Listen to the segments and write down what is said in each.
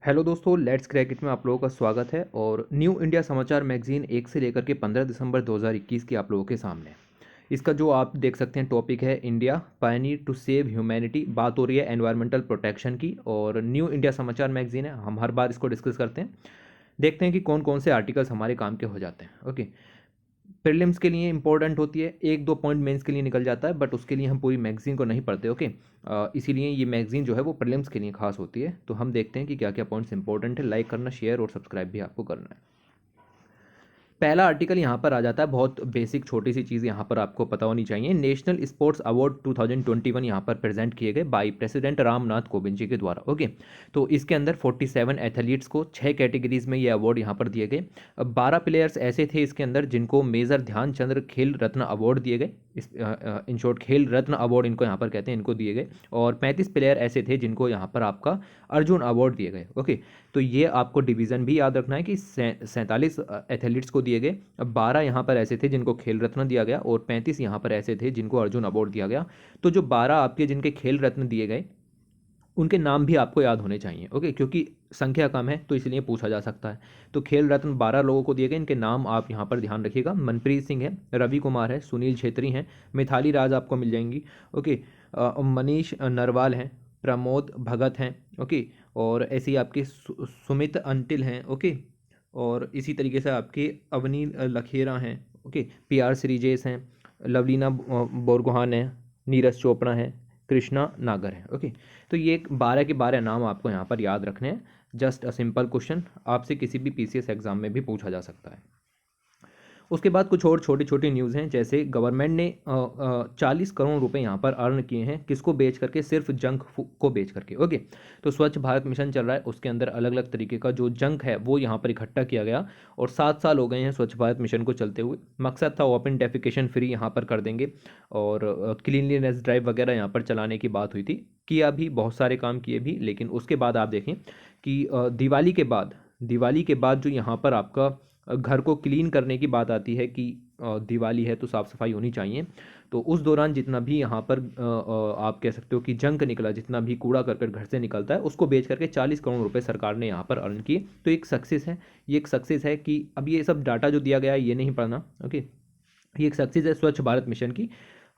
Hello दोस्तों, let's क्रैकेट में आप लोगों का स्वागत है। और न्यू इंडिया समाचार मैगजीन 1 से लेकर के 15 दिसंबर 2021 की आप लोगों के सामने। इसका जो आप देख सकते हैं टॉपिक है India pioneer to save humanity. बात हो रही है एनवायरमेंटल प्रोटेक्शन की और न्यू इंडिया समाचार मैगजीन है। हम हर बार इसको डिस्कस करते हैं, देखते हैं कि कौन कौन से आर्टिकल्स हमारे काम के हो जाते हैं। ओके, प्रीलिम्स के लिए इंपॉर्टेंट होती है, एक दो पॉइंट मेंस के लिए निकल जाता है, बट उसके लिए हम पूरी मैगजीन को नहीं पढ़ते। ओके, इसीलिए ये मैगजीन जो है वो प्रीलिम्स के लिए खास होती है। तो हम देखते हैं कि क्या क्या पॉइंट्स इंपॉर्टेंट है। लाइक करना, शेयर और सब्सक्राइब भी आपको करना है। पहला आर्टिकल यहाँ पर आ जाता है, बहुत बेसिक छोटी सी चीज़ यहाँ पर आपको पता होनी चाहिए। नेशनल स्पोर्ट्स अवार्ड 2021 यहाँ पर प्रेजेंट किए गए बाई प्रेसिडेंट रामनाथ कोविंद जी के द्वारा। ओके, तो इसके अंदर 47 एथलीट्स को 6 कैटेगरीज में ये अवार्ड यहाँ पर दिए गए। 12 प्लेयर्स ऐसे थे इसके अंदर जिनको मेजर ध्यानचंद्र खेल रत्न अवार्ड दिए गए। इस इन शॉर्ट खेल रत्न अवार्ड इनको यहाँ पर कहते हैं, इनको दिए गए। और 35 प्लेयर ऐसे थे जिनको यहाँ पर आपका अर्जुन अवार्ड दिए गए। ओके, तो ये आपको डिवीज़न भी याद रखना है कि 47 एथलीट्स को दिए गए। अब 12 यहाँ पर ऐसे थे जिनको खेल रत्न दिया गया और 35 यहाँ पर ऐसे थे जिनको अर्जुन अवार्ड दिया गया। तो जो 12 आपके जिनके खेल रत्न दिए गए उनके नाम भी आपको याद होने चाहिए। ओके, क्योंकि संख्या कम है तो इसलिए पूछा जा सकता है। तो खेल रत्न 12 लोगों को दिए गए, इनके नाम आप यहाँ पर ध्यान रखिएगा। मनप्रीत सिंह है, रवि कुमार है, सुनील छेत्री हैं, मिथाली राज आपको मिल जाएंगी। ओके, मनीष नरवाल हैं, प्रमोद भगत हैं। ओके, और ऐसे ही आपके सुमित अंटिल हैं। ओके, और इसी तरीके से आपके अवनी लखेरा हैं। ओके, PR श्रीजेश हैं, लवलीना बोरगोहान है, नीरज चोपड़ा है, कृष्णा नागर है। ओके, तो ये 12 के 12 नाम आपको यहाँ पर याद रखने हैं। जस्ट अ सिंपल क्वेश्चन, आपसे किसी भी PCS एग्जाम में भी पूछा जा सकता है। उसके बाद कुछ और छोटी छोटी न्यूज़ हैं, जैसे गवर्नमेंट ने 40 करोड़ रुपए यहाँ पर अर्न किए हैं। किसको बेच करके? सिर्फ जंक को बेच करके। ओके, तो स्वच्छ भारत मिशन चल रहा है, उसके अंदर अलग अलग तरीके का जो जंक है वो यहाँ पर इकट्ठा किया गया। और 7 साल हो गए हैं स्वच्छ भारत मिशन को चलते हुए। मकसद था ओपन डेफिकेशन फ्री यहाँ पर कर देंगे और क्लीनलीनेस ड्राइव वगैरह यहाँ पर चलाने की बात हुई थी। किया भी, बहुत सारे काम किए भी, लेकिन उसके बाद आप देखें कि दिवाली के बाद जो यहाँ पर आपका घर को क्लीन करने की बात आती है कि दिवाली है तो साफ़ सफाई होनी चाहिए। तो उस दौरान जितना भी यहाँ पर आप कह सकते हो कि जंक निकला, जितना भी कूड़ा करकट घर से निकलता है, उसको बेच करके 40 करोड़ रुपए सरकार ने यहाँ पर अर्न किए। तो एक सक्सेस है, ये एक सक्सेस है कि अब ये सब डाटा जो दिया गया है ये नहीं पढ़ना। ओके, ये एक सक्सेस है स्वच्छ भारत मिशन की।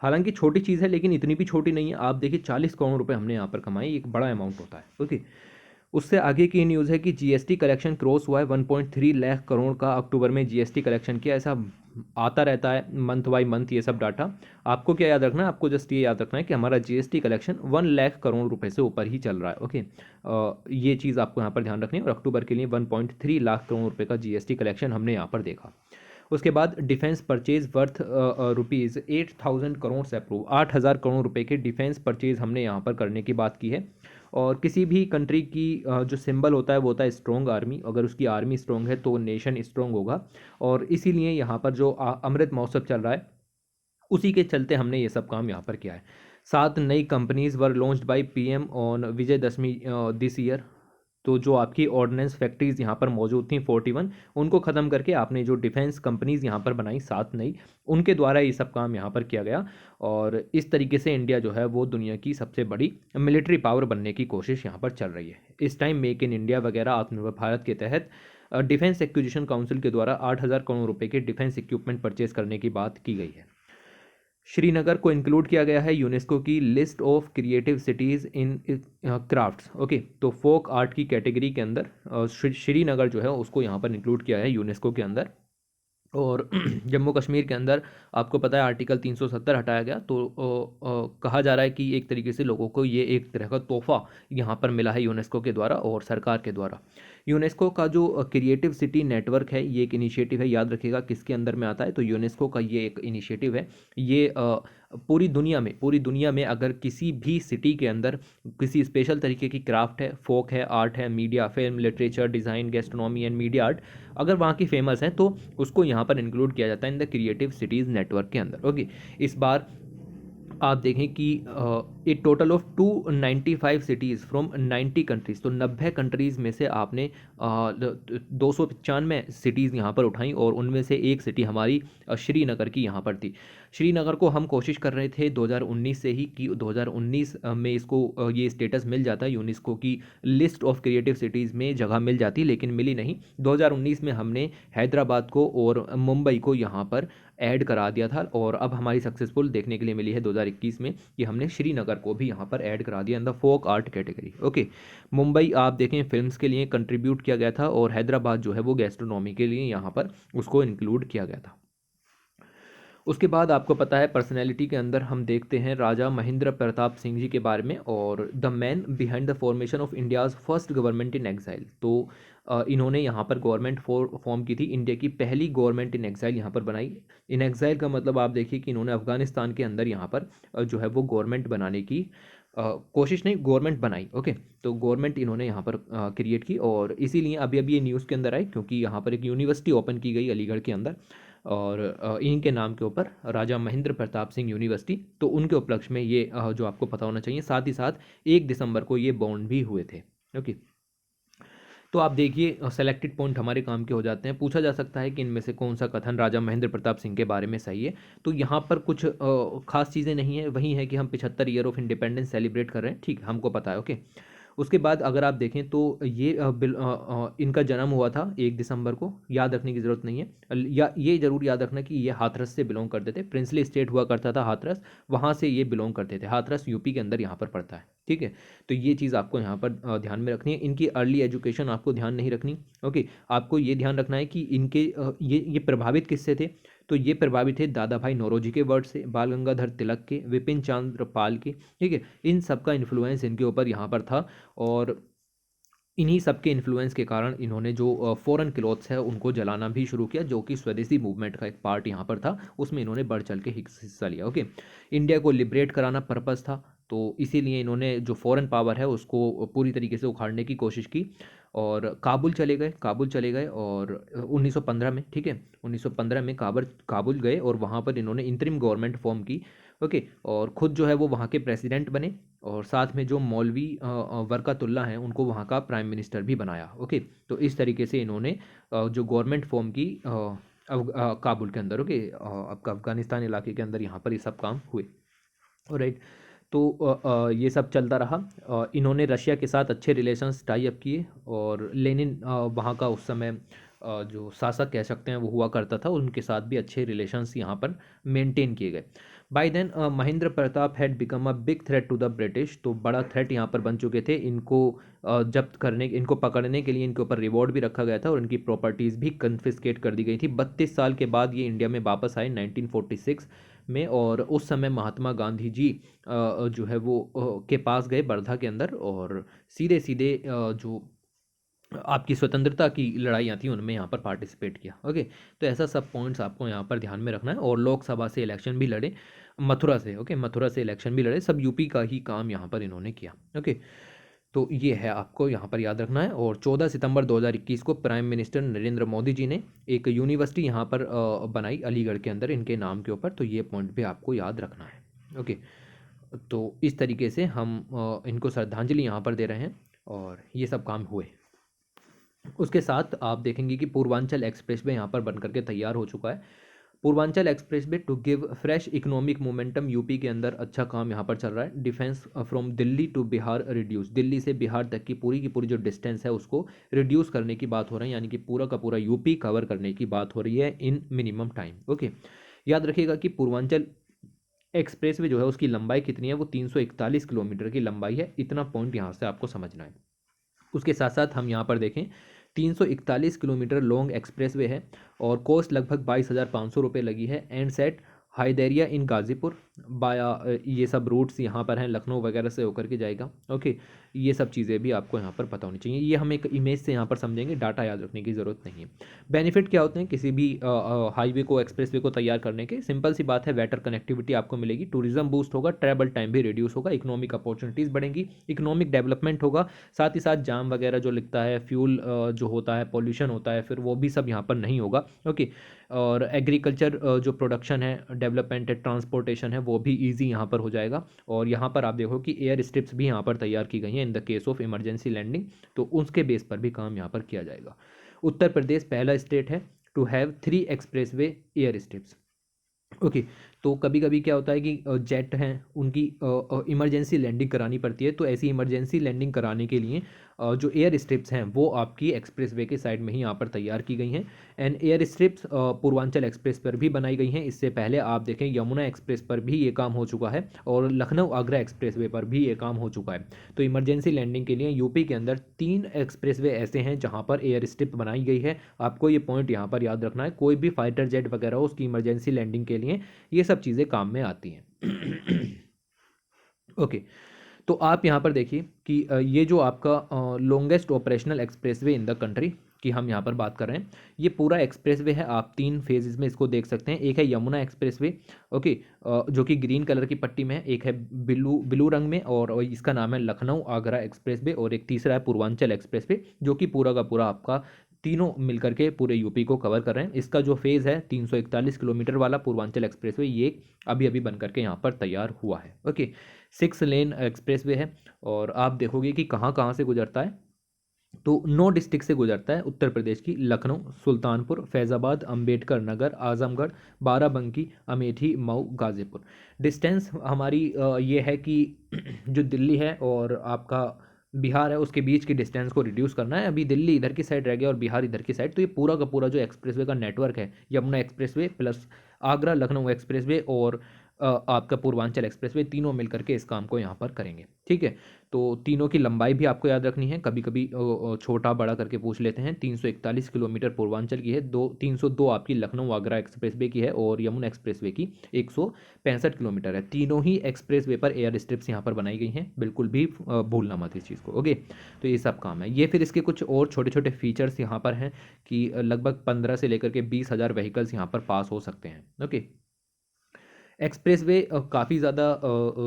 हालांकि छोटी चीज़ है लेकिन इतनी भी छोटी नहीं है। आप देखिए 40 करोड़ रुपए हमने यहाँ पर कमाए, एक बड़ा अमाउंट होता है। ओके, उससे आगे की न्यूज़ है कि GST कलेक्शन क्रॉस हुआ है 1.3 लाख करोड़ का। अक्टूबर में GST कलेक्शन किया, ऐसा आता रहता है मंथ बाय मंथ ये सब डाटा। आपको क्या याद रखना है? आपको जस्ट ये याद रखना है कि हमारा GST कलेक्शन 1 लाख करोड़ रुपए से ऊपर ही चल रहा है। ओके, ये चीज़ आपको यहाँ पर ध्यान रखनी है। और अक्टूबर के लिए 1.3 लाख करोड़ रुपए का GST कलेक्शन हमने यहाँ पर देखा। उसके बाद defence purchase worth rupees 8,000 crore से अप्रूव। 8,000 करोड़ रुपए के डिफेंस परचेज हमने यहाँ पर करने की बात की है। और किसी भी कंट्री की जो सिंबल होता है वो होता है स्ट्रॉन्ग आर्मी। अगर उसकी आर्मी स्ट्रॉन्ग है तो नेशन स्ट्रॉन्ग होगा। और इसीलिए यहाँ पर जो अमृत महोत्सव चल रहा है उसी के चलते हमने ये सब काम यहाँ पर किया है। 7 नई companies were launched by PM on Vijayadashami this year. तो जो आपकी ऑर्डिनेंस फैक्ट्रीज यहाँ पर मौजूद थी 41, उनको ख़त्म करके आपने जो डिफेंस कंपनीज यहाँ पर बनाई 7 नई, उनके द्वारा ये सब काम यहाँ पर किया गया। और इस तरीके से इंडिया जो है वो दुनिया की सबसे बड़ी मिलिट्री पावर बनने की कोशिश यहाँ पर चल रही है। इस टाइम मेक इन इंडिया वगैरह आत्मनिर्भर भारत के तहत डिफेंस एक्विजिशन काउंसिल के द्वारा 8,000 करोड़ रुपए के डिफेंस इक्विपमेंट परचेज करने की बात की गई है। श्रीनगर को इंक्लूड किया गया है यूनेस्को की list of creative cities in crafts. Okay, तो फोक आर्ट की कैटेगरी के अंदर श्रीनगर जो है उसको यहाँ पर इंक्लूड किया है यूनेस्को के अंदर। और जम्मू कश्मीर के अंदर आपको पता है आर्टिकल 370 हटाया गया। तो कहा जा रहा है कि एक तरीके से लोगों को ये एक तरह का तोहफा यहाँ पर मिला है यूनेस्को के द्वारा और सरकार के द्वारा। यूनेस्को का जो क्रिएटिव सिटी नेटवर्क है ये एक इनिशिएटिव है, याद रखिएगा किसके अंदर में आता है। तो यूनेस्को का ये एक इनिशिएटिव है। ये पूरी दुनिया में अगर किसी भी सिटी के अंदर किसी स्पेशल तरीके की क्राफ्ट है, फोक है, आर्ट है, media, film, literature, design, gastronomy and media art, अगर वहाँ की फेमस है तो उसको यहाँ पर इंक्लूड किया जाता है in the creative cities network के अंदर। ओके, इस बार आप देखें कि a total of 295 cities from 90 countries. तो 90 कंट्रीज़ में से आपने 295 सिटीज़ यहाँ पर उठाई और उनमें से एक सिटी हमारी श्रीनगर की यहाँ पर थी। श्रीनगर को हम कोशिश कर रहे थे 2019 से ही कि 2019 में इसको ये स्टेटस मिल जाता है यूनेस्को की लिस्ट ऑफ क्रिएटिव सिटीज़ में जगह मिल जाती, लेकिन मिली नहीं। 2019 में हमने हैदराबाद को और मुंबई को यहाँ पर ऐड करा दिया था और अब हमारी सक्सेसफुल देखने के लिए मिली है 2021 में कि हमने श्रीनगर को भी यहाँ पर ऐड करा दिया in the folk art category. Okay, Mumbai आप देखें फिल्म्स के लिए कंट्रीब्यूट किया गया था और हैदराबाद जो है वो गैस्ट्रोनॉमी के लिए यहाँ पर उसको इंक्लूड किया गया था। उसके बाद आपको पता है पर्सनैलिटी के अंदर हम देखते हैं राजा महेंद्र प्रताप सिंह जी के बारे में और the man behind the formation of India's first government in exile. तो इन्होंने यहाँ पर गवर्नमेंट फॉर्म की थी, इंडिया की पहली गवर्नमेंट इन एग्जाइल यहाँ पर बनाई। इन एग्जाइल का मतलब आप देखिए कि इन्होंने अफगानिस्तान के अंदर यहाँ पर जो है वो गवर्नमेंट बनाने की कोशिश नहीं, गवर्नमेंट बनाई। ओके, तो गवर्नमेंट इन्होंने यहाँ पर क्रिएट की और इसीलिए अभी अभी ये न्यूज़ के अंदर आई क्योंकि यहाँ पर एक यूनिवर्सिटी ओपन की गई अलीगढ़ के अंदर और इनके नाम के ऊपर राजा महेंद्र प्रताप सिंह यूनिवर्सिटी, तो उनके उपलक्ष्य में ये जो आपको पता होना चाहिए। साथ ही साथ 1 दिसंबर को ये बॉन्ड भी हुए थे। ओके, तो आप देखिए सेलेक्टेड पॉइंट हमारे काम के हो जाते हैं। पूछा जा सकता है कि इनमें से कौन सा कथन राजा महेंद्र प्रताप सिंह के बारे में सही है। तो यहाँ पर कुछ खास चीज़ें नहीं है, वही है कि हम 75 ईयर ऑफ इंडिपेंडेंस सेलिब्रेट कर रहे हैं, ठीक हमको पता है। ओके, उसके बाद अगर आप देखें तो ये इनका जन्म हुआ था 1 दिसंबर को, याद रखने की ज़रूरत नहीं है। या ये जरूर याद रखना कि ये हाथरस से बिलोंग करते थे, प्रिंसली स्टेट हुआ करता था हाथरस, वहाँ से ये बिलोंग करते थे। हाथरस यूपी के अंदर यहाँ पर पड़ता है, ठीक है। तो ये चीज़ आपको यहाँ पर ध्यान में रखनी है। इनकी अर्ली एजुकेशन आपको ध्यान नहीं रखनी। ओके, आपको ये ध्यान रखना है कि इनके ये प्रभावित किससे थे। तो ये प्रभावित थे दादा भाई नौरोजी के वर्ड से, बाल गंगाधर तिलक के, विपिन चंद्र पाल के, ठीक है। इन सब का इन्फ्लुएंस इनके ऊपर यहाँ पर था और इन्हीं सब के इन्फ्लुएंस के कारण इन्होंने जो फॉरेन क्लॉथ्स है उनको जलाना भी शुरू किया, जो कि स्वदेशी मूवमेंट का एक पार्ट यहाँ पर था, उसमें इन्होंने बढ़ चढ़ के हिस्सा लिया। ओके, इंडिया को लिबरेट कराना पर्पस था, तो इसीलिए इन्होंने जो फॉरेन पावर है उसको पूरी तरीके से उखाड़ने की कोशिश की और काबुल चले गए और 1915 में, ठीक है, 1915 में काबुल गए और वहाँ पर इन्होंने इंतरिम गवर्नमेंट फॉर्म की। ओके, और ख़ुद जो है वो वहाँ के प्रेसिडेंट बने और साथ में जो मौलवी वर्कातुल्ला हैं उनको वहाँ का प्राइम मिनिस्टर भी बनाया। ओके, तो इस तरीके से इन्होंने जो गवर्नमेंट फॉर्म की काबुल के अंदर। ओके, आपका अफगानिस्तान इलाके के अंदर यहाँ पर ये सब काम हुए। राइट, तो ये सब चलता रहा। इन्होंने रशिया के साथ अच्छे रिलेशंस टाई अप किए और लेनिन वहाँ का उस समय जो शासक कह सकते हैं वो हुआ करता था, उनके साथ भी अच्छे रिलेशंस यहाँ पर मेंटेन किए गए। By then Mahendra Pratap had become a big threat to the British. तो बड़ा थ्रेट यहाँ पर बन चुके थे। इनको जब्त करने, इनको पकड़ने के लिए इनके ऊपर रिवॉर्ड भी रखा गया था और इनकी प्रॉपर्टीज़ भी कन्फिस्केट कर दी गई थी। 32 साल के बाद ये इंडिया में वापस आए 1946 में और उस समय महात्मा गांधी जी जो है वो के पास गए वर्धा के अंदर और सीधे सीधे जो आपकी स्वतंत्रता की लड़ाइयाँ थी उनमें यहाँ पर पार्टिसिपेट किया। ओके, तो ऐसा सब पॉइंट्स आपको यहाँ पर ध्यान में रखना है। और लोकसभा से इलेक्शन भी लड़े मथुरा से। ओके, मथुरा से इलेक्शन भी लड़े, सब यूपी का ही काम यहाँ पर इन्होंने किया। ओके, तो ये है आपको यहाँ पर याद रखना है। और 14 सितंबर 2021 को प्राइम मिनिस्टर नरेंद्र मोदी जी ने एक यूनिवर्सिटी यहाँ पर बनाई अलीगढ़ के अंदर इनके नाम के ऊपर, तो ये पॉइंट भी आपको याद रखना है। ओके, तो इस तरीके से हम इनको श्रद्धांजलि यहाँ पर दे रहे हैं और ये सब काम हुए। उसके साथ आप देखेंगे कि पूर्वांचल एक्सप्रेसवे यहाँ पर बन करके तैयार हो चुका है। Purvanchal expressway to give fresh economic momentum, UP के अंदर अच्छा काम यहाँ पर चल रहा है। Defence from Delhi to Bihar reduce, Delhi से बिहार तक की पूरी जो डिस्टेंस है उसको रिड्यूस करने की बात हो रही है, यानी कि पूरा का पूरा यूपी कवर करने की बात हो रही है इन मिनिमम टाइम। ओके, याद रखिएगा कि पूर्वांचल एक्सप्रेसवे जो है उसकी लंबाई कितनी है, वो 341 किलोमीटर की लंबाई है। इतना पॉइंट यहाँ से आपको समझना है। उसके साथ साथ हम यहाँ पर देखें 341 किलोमीटर लॉन्ग एक्सप्रेसवे है और कॉस्ट लगभग 22,500 रुपये लगी है। एंड सेट हाइदेरिया इन गाज़ीपुर बाया, ये सब रूट्स यहाँ पर हैं, लखनऊ वगैरह से होकर के जाएगा। ओके, ये सब चीज़ें भी आपको यहाँ पर पता होनी चाहिए। ये हम एक इमेज से यहाँ पर समझेंगे, डाटा याद रखने की ज़रूरत नहीं है। बेनिफिट क्या होते हैं किसी भी हाईवे को, एक्सप्रेसवे को तैयार करने के? सिंपल सी बात है, बेटर कनेक्टिविटी आपको मिलेगी, टूरिज्म बूस्ट होगा, ट्रैवल टाइम भी रिड्यूस होगा, इकोनॉमिक अपॉर्चुनिटीज़ बढ़ेंगी, इकोनॉमिक डेवलपमेंट होगा। साथ ही साथ जाम वगैरह जो लिखता है, फ्यूल जो होता है, पॉल्यूशन होता है, फिर वो भी सब यहाँ पर नहीं होगा। ओके, और एग्रीकल्चर जो प्रोडक्शन है, डेवलपमेंट है, ट्रांसपोर्टेशन है, वो भी ईजी यहाँ पर हो जाएगा। और यहाँ पर आप देखो कि एयर स्ट्रिप्स भी यहाँ पर तैयार की गई हैं in the case of emergency landing, तो उसके बेस पर भी काम यहाँ पर किया जाएगा। उत्तर प्रदेश पहला स्टेट है to have 3 expressway airstrips. Okay, तो कभी कभी क्या होता है कि जेट हैं उनकी इमरजेंसी लैंडिंग करानी पड़ती है, तो ऐसी इमरजेंसी लैंडिंग कराने के लिए जो एयर स्ट्रिप्स हैं वो आपकी एक्सप्रेसवे के साइड में ही यहाँ पर तैयार की गई हैं। And air strips Purvanchal express पर भी बनाई गई हैं। इससे पहले आप देखें यमुना एक्सप्रेस पर भी ये काम हो चुका है और लखनऊ आगरा एक्सप्रेसवे पर भी ये काम हो चुका है। तो इमरजेंसी लैंडिंग के लिए यूपी के अंदर 3 एक्सप्रेसवे ऐसे हैं जहाँ पर एयर स्ट्रिप बनाई गई है। आपको ये पॉइंट यहाँ पर याद रखना है, कोई भी फाइटर जेट वगैरह हो उसकी इमरजेंसी लैंडिंग के लिए ये सब चीज़ें काम में आती हैं। ओके, तो आप यहाँ पर देखिए कि ये जो आपका longest operational expressway in the country की हम यहाँ पर बात कर रहे हैं, ये पूरा एक्सप्रेसवे है। आप 3 फेजेस में इसको देख सकते हैं। एक है यमुना एक्सप्रेसवे, ओके, जो कि ग्रीन कलर की पट्टी में है। एक है ब्लू ब्लू रंग में और इसका नाम है लखनऊ आगरा एक्सप्रेसवे। और एक तीसरा है पूर्वांचल एक्सप्रेसवे, जो कि पूरा का पूरा आपका तीनों मिलकर के पूरे यूपी को कवर कर रहे हैं। इसका जो फेज़ है 341 किलोमीटर वाला पूर्वांचल एक्सप्रेसवे, ये अभी अभी बन करके यहाँ पर तैयार हुआ है। ओके, 6 लेन एक्सप्रेसवे है और आप देखोगे कि कहाँ कहाँ से गुजरता है, तो 9 डिस्ट्रिक्ट से गुजरता है उत्तर प्रदेश की। लखनऊ, सुल्तानपुर, फैज़ाबाद, अंबेडकर नगर, आजमगढ़, बाराबंकी, अमेठी, मऊ, गाज़ीपुर। डिस्टेंस हमारी ये है कि जो दिल्ली है और आपका बिहार है उसके बीच की डिस्टेंस को रिड्यूस करना है। अभी दिल्ली इधर की साइड रह गया और बिहार इधर की साइड, तो ये पूरा का पूरा जो एक्सप्रेसवे का नेटवर्क है, Yamuna expressway plus Agra Lucknow expressway और आपका पूर्वांचल एक्सप्रेसवे, तीनों मिलकर के इस काम को यहाँ पर करेंगे। ठीक है, तो तीनों की लंबाई भी आपको याद रखनी है, कभी कभी छोटा बड़ा करके पूछ लेते हैं। 341 किलोमीटर पूर्वांचल की है, 302 आपकी लखनऊ आगरा एक्सप्रेसवे की है और यमुना एक्सप्रेसवे की 165 किलोमीटर है। तीनों ही एक्सप्रेसवे पर एयर स्ट्रिप्स यहाँ पर बनाई गई हैं, बिल्कुल भी भूलना मत इस चीज़ को। ओके, तो ये सब काम है। ये फिर इसके कुछ और छोटे छोटे फीचर्स यहाँ पर हैं कि लगभग 15 से लेकर के 20,000 व्हीकल्स यहाँ पर पास हो सकते हैं। ओके, एक्सप्रेसवे काफ़ी ज़्यादा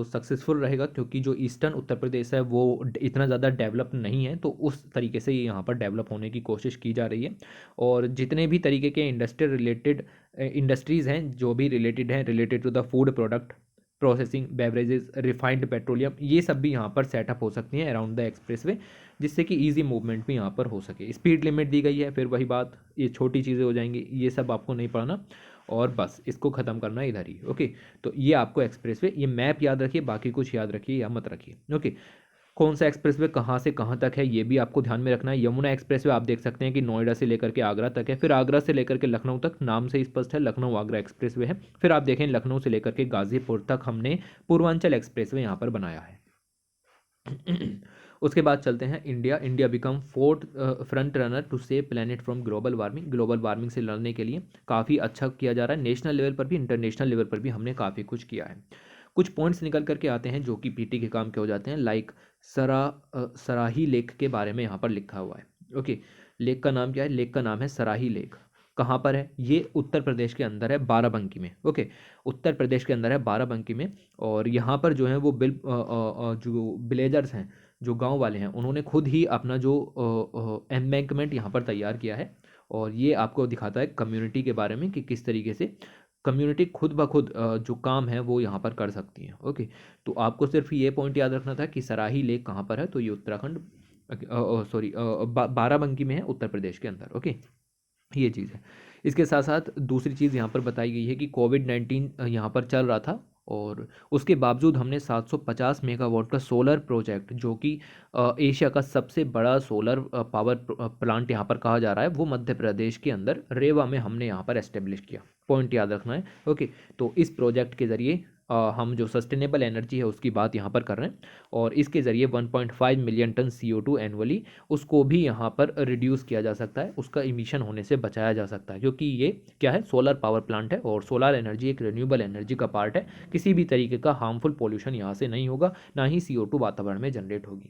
सक्सेसफुल रहेगा क्योंकि जो ईस्टर्न उत्तर प्रदेश है वो इतना ज़्यादा डेवलप नहीं है, तो उस तरीके से ये यहाँ पर डेवलप होने की कोशिश की जा रही है। और जितने भी तरीके के इंडस्ट्रियल रिलेटेड इंडस्ट्रीज़ हैं जो भी रिलेटेड हैं, related to the food product processing, beverages, refined petroleum, ये सब भी यहाँ पर सेटअप हो सकती हैं अराउंड द एक्सप्रेसवे, जिससे कि ईजी मूवमेंट भी यहाँ पर हो सके। स्पीड लिमिट दी गई है, फिर वही बात, ये छोटी चीज़ें हो जाएंगी, ये सब आपको नहीं पढ़ना और बस इसको ख़त्म करना है इधर ही। ओके, तो ये आपको एक्सप्रेसवे, ये मैप याद रखिए, बाकी कुछ याद रखिए या मत रखिए। ओके, कौन सा एक्सप्रेसवे कहाँ से कहाँ तक है ये भी आपको ध्यान में रखना है। यमुना एक्सप्रेसवे आप देख सकते हैं कि नोएडा से लेकर के आगरा तक है, फिर आगरा से लेकर के लखनऊ तक, नाम से स्पष्ट है लखनऊ आगरा एक्सप्रेसवे है। फिर आप देखें लखनऊ से लेकर के गाजीपुर तक हमने पूर्वांचल एक्सप्रेसवे यहाँ पर बनाया है। उसके बाद चलते हैं India. India become fourth front runner to save planet from global warming. Global warming से लड़ने के लिए काफ़ी अच्छा किया जा रहा है, नेशनल लेवल पर भी इंटरनेशनल लेवल पर भी हमने काफ़ी कुछ किया है। कुछ पॉइंट्स निकल करके आते हैं जो कि पीटी के काम के हो जाते हैं, लाइक सराही लेक के बारे में यहाँ पर लिखा हुआ है। ओके, लेक का नाम क्या है? लेक का नाम है सराही लेक। कहाँ पर है? ये उत्तर प्रदेश के अंदर है, बाराबंकी में। ओके, उत्तर प्रदेश के अंदर है बाराबंकी में। और यहाँ पर जो है वो जो विलेजर्स हैं, जो गांव वाले हैं, उन्होंने खुद ही अपना जो एम्बैंकमेंट यहाँ पर तैयार किया है। और ये आपको दिखाता है कम्युनिटी के बारे में कि किस तरीके से कम्युनिटी खुद ब खुद जो काम है वो यहाँ पर कर सकती है। ओके, तो आपको सिर्फ ये पॉइंट याद रखना था कि सराही लेक कहाँ पर है, तो ये उत्तराखंड सॉरी बाराबंकी में है, उत्तर प्रदेश के अंदर। ओके, ये चीज़ है। इसके साथ साथ दूसरी चीज़ यहाँ पर बताई गई है कि कोविड-19 यहाँ पर चल रहा था और उसके बावजूद हमने 750 मेगावाट का सोलर प्रोजेक्ट, जो कि एशिया का सबसे बड़ा सोलर पावर प्लांट यहाँ पर कहा जा रहा है, वो मध्य प्रदेश के अंदर रेवा में हमने यहाँ पर एस्टेब्लिश किया। पॉइंट याद रखना है। ओके, तो इस प्रोजेक्ट के ज़रिए हम जो सस्टेनेबल एनर्जी है उसकी बात यहाँ पर कर रहे हैं और इसके ज़रिए 1.5 मिलियन टन CO2 एनुअली उसको भी यहाँ पर रिड्यूस किया जा सकता है, उसका इमिशन होने से बचाया जा सकता है, क्योंकि ये क्या है, सोलर पावर प्लांट है और सोलर एनर्जी एक रिन्यूएबल एनर्जी का पार्ट है। किसी भी तरीके का हार्मफुल पॉल्यूशन यहाँ से नहीं होगा, ना ही CO2 वातावरण में जनरेट होगी।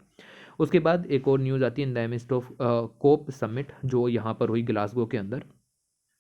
उसके बाद एक और न्यूज़ आती है in the midst of COP summit, जो यहाँ पर हुई ग्लासगो के अंदर।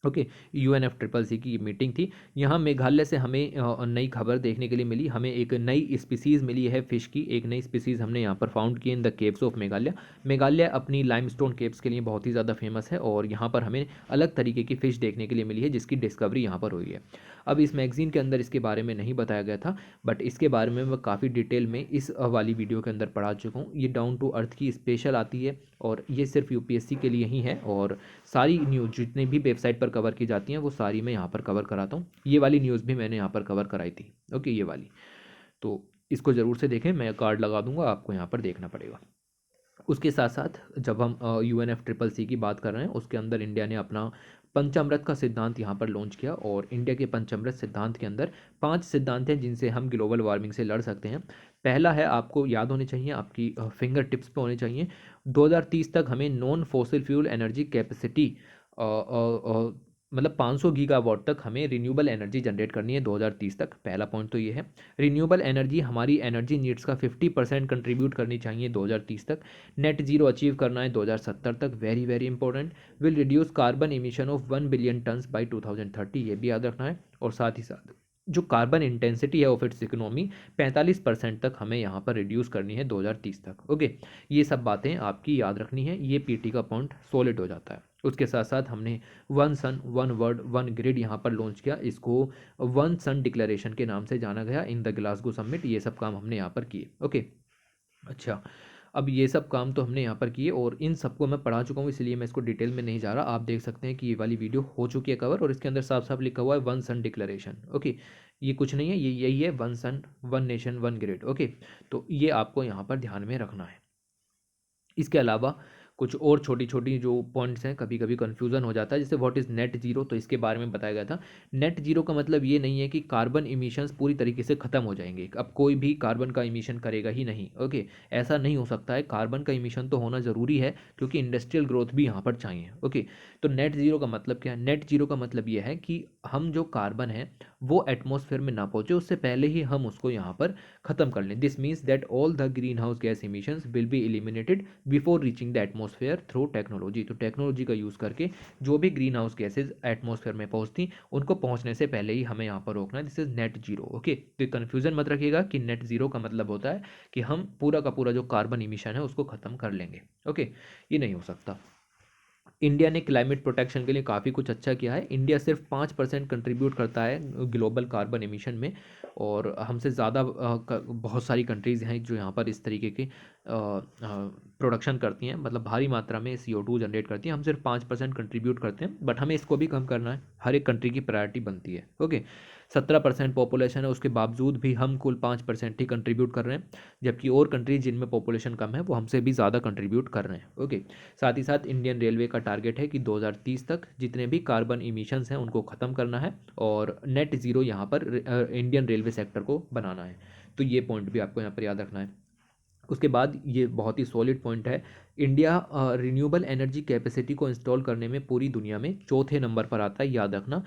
ओके। UNFCCC की मीटिंग थी। यहाँ मेघालय से हमें नई खबर देखने के लिए मिली, हमें एक नई स्पीसीज़ मिली है फ़िश की, एक नई स्पीसीज़ हमने यहाँ पर फाउंड की in the caves of Meghalaya. Meghalaya अपनी लाइमस्टोन केव्स के लिए बहुत ही ज़्यादा फेमस है और यहाँ पर हमें अलग तरीके की फ़िश देखने के लिए मिली है जिसकी डिस्कवरी यहाँ पर हुई है। अब इस मैगज़ीन के अंदर इसके बारे में नहीं बताया गया था, बट इसके बारे में मैं काफ़ी डिटेल में इस वाली वीडियो के अंदर पढ़ा चुका हूँ। ये डाउन टू अर्थ की स्पेशल आती है और ये सिर्फ UPSC के लिए ही है, और सारी न्यूज़ जितनी भी वेबसाइट पर कवर की जाती हैं वो सारी मैं यहाँ पर कवर कराता हूँ। ये वाली न्यूज़ भी मैंने यहाँ पर कवर कराई थी। ओके, ये वाली, तो इसको ज़रूर से देखें, मैं कार्ड लगा दूंगा, आपको यहाँ पर देखना पड़ेगा। उसके साथ साथ जब हम UNFCCC की बात कर रहे हैं, उसके अंदर इंडिया ने अपना पंचामृत का सिद्धांत यहाँ पर लॉन्च किया, और इंडिया के पंचामृत सिद्धांत के अंदर 5 सिद्धांत हैं जिनसे हम ग्लोबल वार्मिंग से लड़ सकते हैं। पहला है, आपको याद होने चाहिए, आपकी फिंगर टिप्स पे होने चाहिए, 2030 तक हमें non fossil fuel energy capacity मतलब 500 गीगावाट तक हमें रिन्यूएबल एनर्जी जनरेट करनी है 2030 तक। पहला पॉइंट तो ये है। रिन्यूएबल एनर्जी हमारी एनर्जी नीड्स का 50% कंट्रीब्यूट करनी चाहिए 2030 तक। नेट जीरो अचीव करना है 2070 तक, very very important. Will reduce carbon emission of 1 billion turns by 2030, ये भी याद रखना है। और साथ ही साथ जो कार्बन इंटेंसिटी है ऑफ इट्स इकोनॉमी 45% तक हमें यहाँ पर रिड्यूस करनी है 2030 तक। ओके, ये सब बातें आपकी याद रखनी है, ये PT का पॉइंट सॉलिड हो जाता है। उसके साथ साथ हमने one sun one word one grid यहाँ पर लॉन्च किया, इसको वन सन डिक्लेरेशन के नाम से जाना गया इन द ग्लासगो समिट। ये सब काम हमने यहाँ पर किए। ओके, अच्छा, अब ये सब काम तो हमने यहाँ पर किए और इन सबको मैं पढ़ा चुका हूँ, इसलिए मैं इसको डिटेल में नहीं जा रहा। आप देख सकते हैं कि ये वाली वीडियो हो चुकी है कवर, और इसके अंदर साफ साफ लिखा हुआ है वन सन डिक्लेरेशन। ओके, ये कुछ नहीं है, ये यही है, one sun one nation one grid. Okay, तो ये आपको यहाँ पर ध्यान में रखना है। इसके अलावा कुछ और छोटी छोटी जो पॉइंट्स हैं, कभी कभी कन्फ्यूज़न हो जाता है, जैसे व्हाट इज़ नेट जीरो, तो इसके बारे में बताया गया था। नेट जीरो का मतलब ये नहीं है कि कार्बन इमिशंस पूरी तरीके से ख़त्म हो जाएंगे, अब कोई भी कार्बन का इमिशन करेगा ही नहीं। ओके, ऐसा नहीं हो सकता है, कार्बन का इमिशन तो होना ज़रूरी है क्योंकि इंडस्ट्रियल ग्रोथ भी यहाँ पर चाहिए। ओके, तो नेट जीरो का मतलब क्या है? नेट जीरो का मतलब ये है कि हम जो कार्बन है वो एटमॉस्फेयर में ना पहुँचे, उससे पहले ही हम उसको यहाँ पर ख़त्म कर लें। This means that all the green house gas emissions will be eliminated before reaching the atmosphere through technology. तो टेक्नोलॉजी का यूज़ करके जो भी ग्रीन हाउस गैसेज एटमॉस्फेयर में पहुँचती, उनको पहुँचने से पहले ही हमें यहाँ पर रोकना है। This is net zero. Okay, तो कन्फ्यूजन मत रखिएगा कि नेट जीरो का मतलब होता है कि हम पूरा का पूरा जो कार्बन इमिशन है उसको ख़त्म कर लेंगे। ओके, ये नहीं हो सकता। इंडिया ने क्लाइमेट प्रोटेक्शन के लिए काफ़ी कुछ अच्छा किया है। इंडिया सिर्फ 5% कंट्रीब्यूट करता है ग्लोबल कार्बन एमिशन में, और हमसे ज़्यादा बहुत सारी कंट्रीज़ हैं जो यहाँ पर इस तरीके के प्रोडक्शन करती हैं, मतलब भारी मात्रा में CO2 जनरेट करती हैं। हम सिर्फ 5% कंट्रीब्यूट करते हैं, बट हमें इसको भी कम करना है, हर एक कंट्री की प्रायोरिटी बनती है। ओके, 17% पॉपुलेशन है, उसके बावजूद भी हम कुल 5% ही कंट्रीब्यूट कर रहे हैं, जबकि और कंट्रीज जिनमें पॉपुलेशन कम है वो हमसे भी ज़्यादा कंट्रीब्यूट कर रहे हैं। ओके, साथ ही साथ इंडियन रेलवे का टारगेट है कि 2030 तक जितने भी कार्बन इमिशंस हैं उनको ख़त्म करना है, और नेट ज़ीरो यहाँ पर इंडियन रेलवे सेक्टर को बनाना है। तो ये पॉइंट भी आपको यहाँ पर याद रखना है। उसके बाद ये बहुत ही सॉलिड पॉइंट है, इंडिया रिन्यूएबल एनर्जी कैपेसिटी को इंस्टॉल करने में पूरी दुनिया में चौथे नंबर पर आता है, याद रखना,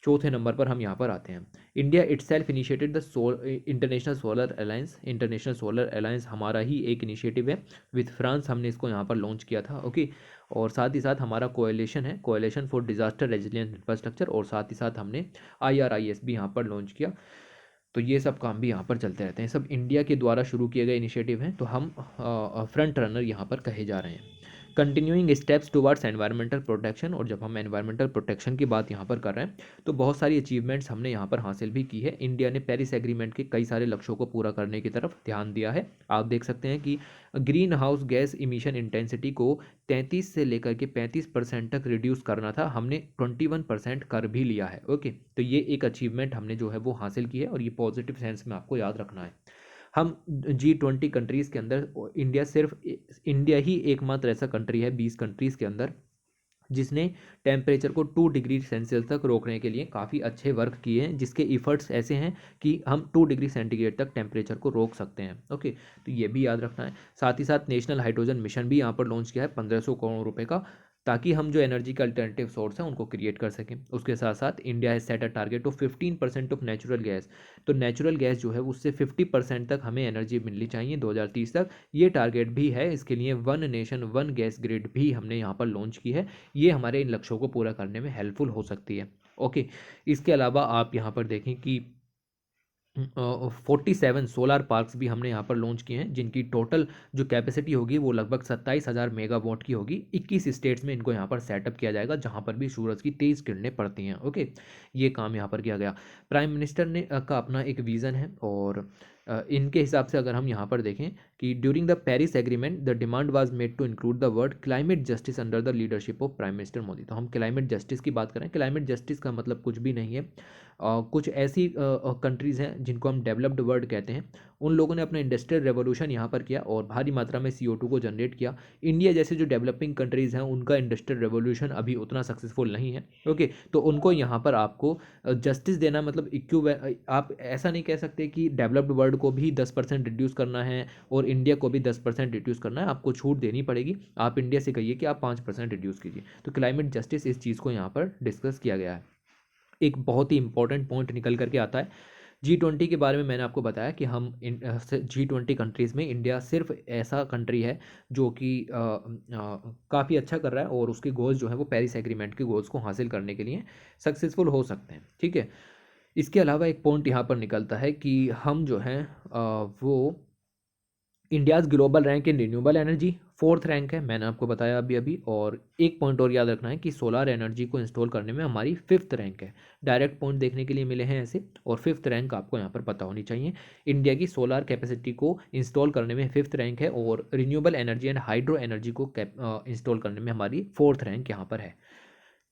चौथे नंबर पर हम यहाँ पर आते हैं। India itself initiated the international solar alliance. International solar alliance हमारा ही एक इनिशिएटिव है, विथ फ्रांस हमने इसको यहाँ पर लॉन्च किया था। ओके, और साथ ही साथ हमारा कोएलिशन है, coalition for disaster resilient infrastructure, और साथ ही साथ हमने IRIS भी यहाँ पर लॉन्च किया। तो ये सब काम भी यहाँ पर चलते रहते हैं, सब इंडिया के द्वारा शुरू किए गए इनिशिएटिव हैं, तो हम फ्रंट रनर यहाँ पर कहे जा रहे हैं। Continuing steps towards environmental protection, और जब हम एनवायरमेंटल प्रोटेक्शन की बात यहाँ पर कर रहे हैं तो बहुत सारी अचीवमेंट्स हमने यहाँ पर हासिल भी की है। इंडिया ने पेरिस एग्रीमेंट के कई सारे लक्ष्यों को पूरा करने की तरफ ध्यान दिया है। आप देख सकते हैं कि green house gas emission intensity को 33 से लेकर के 35% तक रिड्यूस करना था, हमने 21% कर भी लिया है। ओके, तो ये एक अचीवमेंट हमने जो है वो हासिल की है, और ये पॉजिटिव सेंस में आपको याद रखना है। हम G20 कंट्रीज़ के अंदर इंडिया ही एकमात्र ऐसा कंट्री है 20 कंट्रीज़ के अंदर जिसने टेम्परेचर को 2 डिग्री सेल्सियस तक रोकने के लिए काफ़ी अच्छे वर्क किए हैं, जिसके इफ़र्ट्स ऐसे हैं कि हम 2 डिग्री सेंटीग्रेड तक टेम्परेचर को रोक सकते हैं। ओके, तो ये भी याद रखना है। साथ ही साथ नेशनल हाइड्रोजन मिशन भी यहाँ पर लॉन्च किया है 1500 करोड़ रुपए का, ताकि हम जो एनर्जी का अल्टरनेटिव सोर्स है उनको क्रिएट कर सकें। उसके साथ साथ India has set a target of 15% of natural gas. तो नेचुरल गैस जो है उससे 50% तक हमें एनर्जी मिलनी चाहिए 2030 तक, ये टारगेट भी है। इसके लिए one nation one gas grid भी हमने यहाँ पर लॉन्च की है। ये हमारे इन लक्ष्यों को पूरा करने में हेल्पफुल हो सकती है। ओके, इसके अलावा आप यहाँ पर देखें कि 47 सोलार पार्क्स भी हमने यहाँ पर लॉन्च किए हैं, जिनकी टोटल जो कैपेसिटी होगी वो लगभग 27,000 मेगावाट की होगी। 21 स्टेट्स में इनको यहाँ पर सेटअप किया जाएगा, जहाँ पर भी सूरज की तेज़ किरणें पड़ती हैं। ओके, ये काम यहाँ पर किया गया। प्राइम मिनिस्टर ने का अपना एक विज़न है, और इनके हिसाब से अगर हम यहाँ पर देखें कि during the Paris agreement the demand was made to include the word climate justice under the leadership of prime minister Modi. तो हम क्लाइमेट जस्टिस की बात करें, क्लाइमेट जस्टिस का मतलब कुछ भी नहीं है। कुछ ऐसी कंट्रीज़ हैं जिनको हम डेवलप्ड वर्ल्ड कहते हैं, उन लोगों ने अपना इंडस्ट्रियल रेवोल्यूशन यहाँ पर किया और भारी मात्रा में CO2 को जनरेट किया। इंडिया जैसे जो डेवलपिंग कंट्रीज़ हैं उनका इंडस्ट्रियल रेवोल्यूशन अभी उतना सक्सेसफुल नहीं है। ओके, तो उनको यहाँ पर आपको जस्टिस देना, मतलब आप ऐसा नहीं कह सकते कि डेवलप्ड वर्ल्ड को भी 10% रिड्यूस करना है और इंडिया को भी 10% रिड्यूस करना है। आपको छूट देनी पड़ेगी। आप इंडिया से कहिए कि आप 5% रिड्यूस कीजिए। तो क्लाइमेट जस्टिस इस चीज़ को यहाँ पर डिस्कस किया गया है। एक बहुत ही इंपॉर्टेंट पॉइंट निकल करके आता है G20 के बारे में। मैंने आपको बताया कि हम G20 कंट्रीज़ में इंडिया सिर्फ ऐसा कंट्री है जो कि काफ़ी अच्छा कर रहा है, और उसके गोल्स जो है वो पेरिस एग्रीमेंट के गोल्स को हासिल करने के लिए सक्सेसफुल हो सकते हैं। ठीक है, इसके अलावा एक पॉइंट यहाँ पर निकलता है कि हम जो हैं वो India's global rank in renewable energy 4th rank है, मैंने आपको बताया अभी अभी। और एक पॉइंट और याद रखना है कि सोलर एनर्जी को इंस्टॉल करने में हमारी 5th रैंक है। डायरेक्ट पॉइंट देखने के लिए मिले हैं ऐसे, और 5th रैंक आपको यहाँ पर पता होनी चाहिए। इंडिया की सोलर कैपेसिटी को इंस्टॉल करने में 5th रैंक है, और renewable energy and hydro energy को इंस्टॉल करने में हमारी 4th रैंक यहाँ पर है।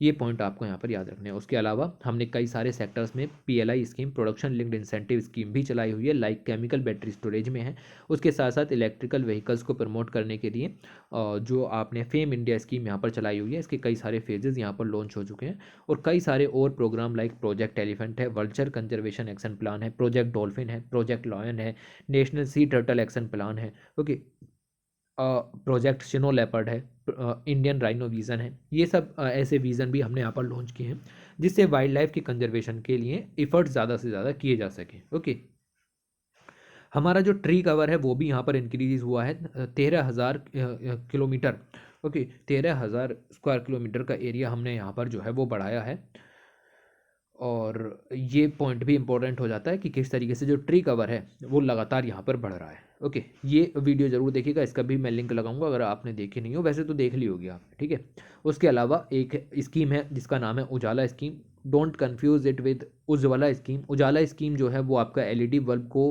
ये पॉइंट आपको यहाँ पर याद रखने हैं। उसके अलावा हमने कई सारे सेक्टर्स में PLI scheme, production linked incentive scheme भी चलाई हुई है, लाइक केमिकल बैटरी स्टोरेज में है। उसके साथ साथ इलेक्ट्रिकल व्हीकल्स को प्रमोट करने के लिए जो आपने फेम इंडिया स्कीम यहाँ पर चलाई हुई है, इसके कई सारे फेजेस यहाँ पर लॉन्च हो चुके हैं। और कई सारे और प्रोग्राम लाइक प्रोजेक्ट एलिफेंट है, वर्चर कंजर्वेशन एक्शन प्लान है, प्रोजेक्ट डॉल्फिन है, प्रोजेक्ट लॉयन है, national sea turtle action plan है। ओके, प्रोजेक्ट सिनो लेपर्ड है, इंडियन राइनो विज़न है। ये सब ऐसे विज़न भी हमने यहाँ पर लॉन्च किए हैं, जिससे वाइल्ड लाइफ की कंजर्वेशन के लिए एफर्ट्स ज़्यादा से ज़्यादा किए जा सकें। ओके, हमारा जो ट्री कवर है वो भी यहाँ पर इंक्रीज हुआ है 13,000 किलोमीटर। ओके, 13,000 स्क्वायर किलोमीटर का एरिया हमने यहाँ पर जो है वो बढ़ाया है। और ये पॉइंट भी इंपॉर्टेंट हो जाता है कि किस तरीके से जो ट्री कवर है वो लगातार यहाँ पर बढ़ रहा है। ओके, ये वीडियो ज़रूर देखिएगा, इसका भी मैं लिंक लगाऊंगा अगर आपने देखी नहीं हो, वैसे तो देख ली होगी आपने। ठीक है, उसके अलावा एक स्कीम है जिसका नाम है Ujala scheme. Don't confuse it with Ujjwala scheme. Ujala scheme जो है वो आपका LED बल्ब को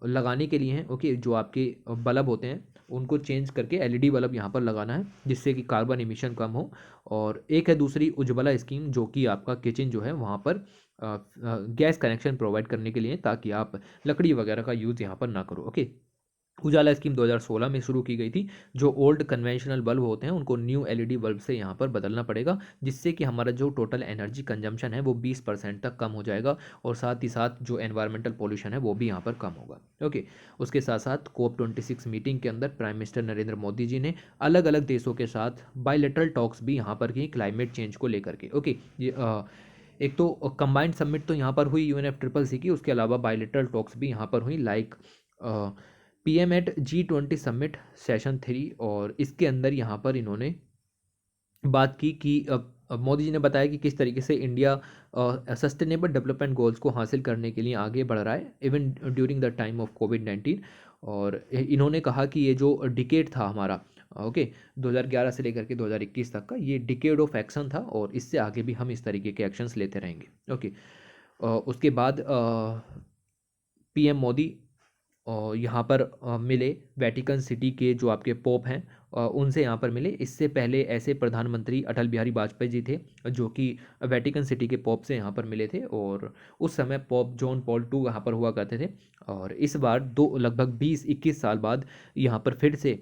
लगाने के लिए है। ओके, जो आपके बल्ब होते हैं उनको चेंज करके LED बल्ब यहाँ पर लगाना है, जिससे कि कार्बन इमिशन कम हो। और एक है दूसरी उज्ज्वला स्कीम, जो कि आपका किचन जो है वहाँ पर गैस कनेक्शन प्रोवाइड करने के लिए, ताकि आप लकड़ी वगैरह का यूज़ यहाँ पर ना करो। ओके, उजाला स्कीम 2016 में शुरू की गई थी। जो ओल्ड कन्वेंशनल बल्ब होते हैं उनको न्यू LED बल्ब से यहाँ पर बदलना पड़ेगा, जिससे कि हमारा जो टोटल एनर्जी कंजम्पशन है वो 20% तक कम हो जाएगा, और साथ ही साथ जो एनवायरमेंटल पोल्यूशन है वो भी यहाँ पर कम होगा। ओके, उसके साथ साथ COP26 मीटिंग के अंदर प्राइम मिनिस्टर नरेंद्र मोदी जी ने अलग अलग देशों के साथ बायलैटरल टॉक्स भी यहाँ पर की क्लाइमेट चेंज को लेकर के। ओके, ये एक तो कंबाइंड समिट तो यहाँ पर हुई UNFCCC की, उसके अलावा बायलैटरल टॉक्स भी यहाँ पर हुई, like PM at G20 summit session 3। और इसके अंदर यहाँ पर इन्होंने बात की कि अब मोदी जी ने बताया कि किस तरीके से इंडिया सस्टेनेबल डेवलपमेंट गोल्स को हासिल करने के लिए आगे बढ़ रहा है, even during the time of कोविड-19। और इन्होंने कहा कि ये जो डिकेड था हमारा, ओके, 2011 से लेकर के 2021 तक का, ये डिकेड ऑफ एक्शन था, और इससे आगे भी हम इस तरीके के एक्शंस लेते रहेंगे। ओके, उसके बाद PM मोदी और यहाँ पर मिले वेटिकन सिटी के जो आपके पोप हैं, उनसे यहाँ पर मिले। इससे पहले ऐसे प्रधानमंत्री अटल बिहारी वाजपेयी जी थे जो कि वेटिकन सिटी के पोप से यहाँ पर मिले थे, और उस समय पोप जॉन पॉल II यहाँ पर हुआ करते थे। और इस बार दो लगभग 20-21 साल बाद यहाँ पर फिर से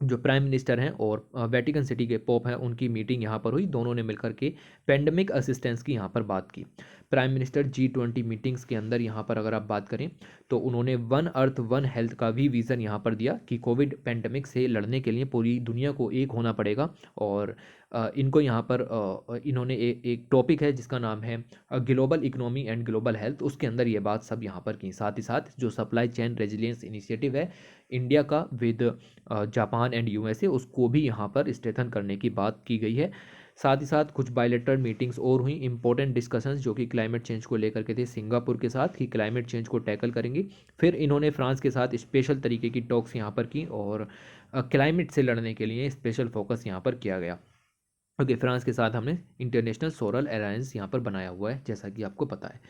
जो प्राइम मिनिस्टर हैं और वेटिकन सिटी के पोप हैं उनकी मीटिंग यहाँ पर हुई। दोनों ने मिलकर के पेंडेमिक असिस्टेंस की यहाँ पर बात की। प्राइम मिनिस्टर G20 मीटिंग्स के अंदर यहाँ पर अगर आप बात करें तो उन्होंने वन अर्थ वन हेल्थ का भी विज़न यहाँ पर दिया कि कोविड पेंडेमिक से लड़ने के लिए पूरी दुनिया को एक होना पड़ेगा। और इनको यहाँ पर इन्होंने एक टॉपिक है जिसका नाम है global economy and global health, उसके अंदर ये बात सब यहाँ पर की। साथ ही साथ जो सप्लाई चेन रेजिलियंस इनिशिएटिव है इंडिया का विद जापान एंड USA, उसको भी यहाँ पर स्ट्रेथन करने की बात की गई है। साथ ही साथ कुछ बायलेटरल मीटिंग्स और हुई, इंपॉर्टेंट डिस्कशंस जो कि क्लाइमेट चेंज को लेकर के थे सिंगापुर के साथ कि क्लाइमेट चेंज को टैकल करेंगे। फिर इन्होंने फ्रांस के साथ स्पेशल तरीके की टॉक्स यहाँ पर की और क्लाइमेट से लड़ने के लिए स्पेशल फोकस यहाँ पर किया गया। ओके, फ्रांस के साथ हमने इंटरनेशनल सोलर अलायंस यहाँ पर बनाया हुआ है जैसा कि आपको पता है।